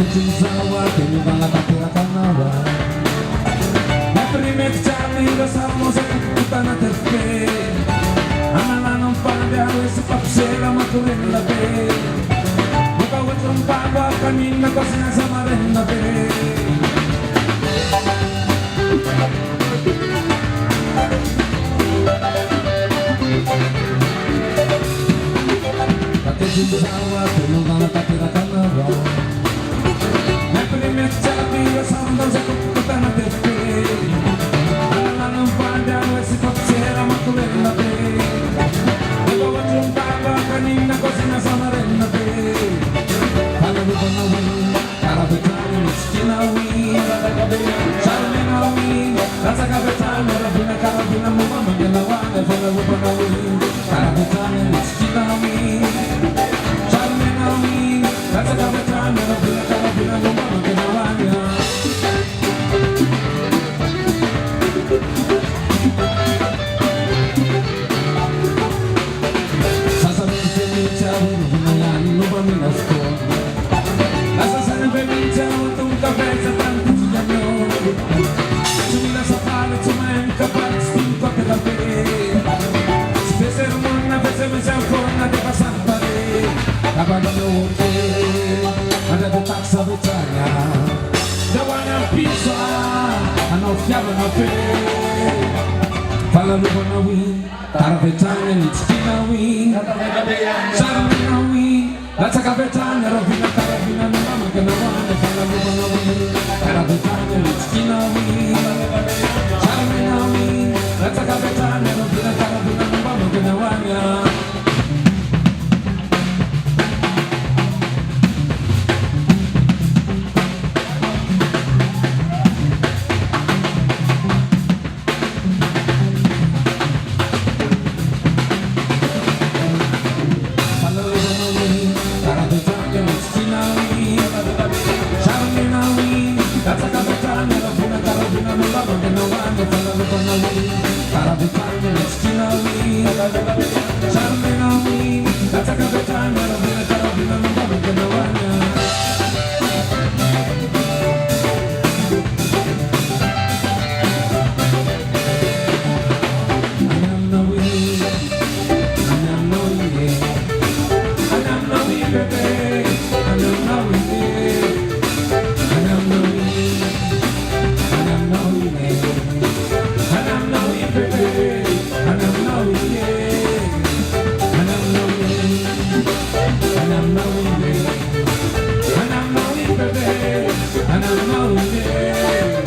Cinzawa, kini bang takirakan nawa. Neprimek cami besarmu sekutan na terpe. Analanong pagdawe sa pagsela maturin na pe. Bukawat ng pagwa kanina ko sinasama rin na pe. Pati cinzawa, kini bang takirakan nawa. Neprimek cami besarmu sekutan na terpe. Analanong pagdawe sa pagsela maturin na pe. Bukawat ng pagwa kanina ko sinasama rin na pe. Palalu panawi, para betani miskinawi. Charminawi, rasa kabetani, rabina karabina mama magalawane. Palalu panawi, para betani miskinawi. Charminawi, rasa kabetani, rabina karabina mama magalawane. Sasabihin felice, hinayaan mo ba minasko? Nasasanin felice, utong kape sa tanto siyanyo. Sumila sa palit, sumayin ka pa, stinko at kape. Speser mo na, pese mo siya po na di pasang pare. Kapag ano uke, nadadutak sa bitanya. Dawa ng piso, ano fiaba na pe. Palalu panawi, para betani miskinawi. Charminawi, rasa kabetani, rabina karabina mama magalawane. Palalu panawi, para betani miskinawi. Charminawi, rasa kabetani, rabina karabina mama magalawane. And I'm knowing, baby, and I'm knowing, yeah.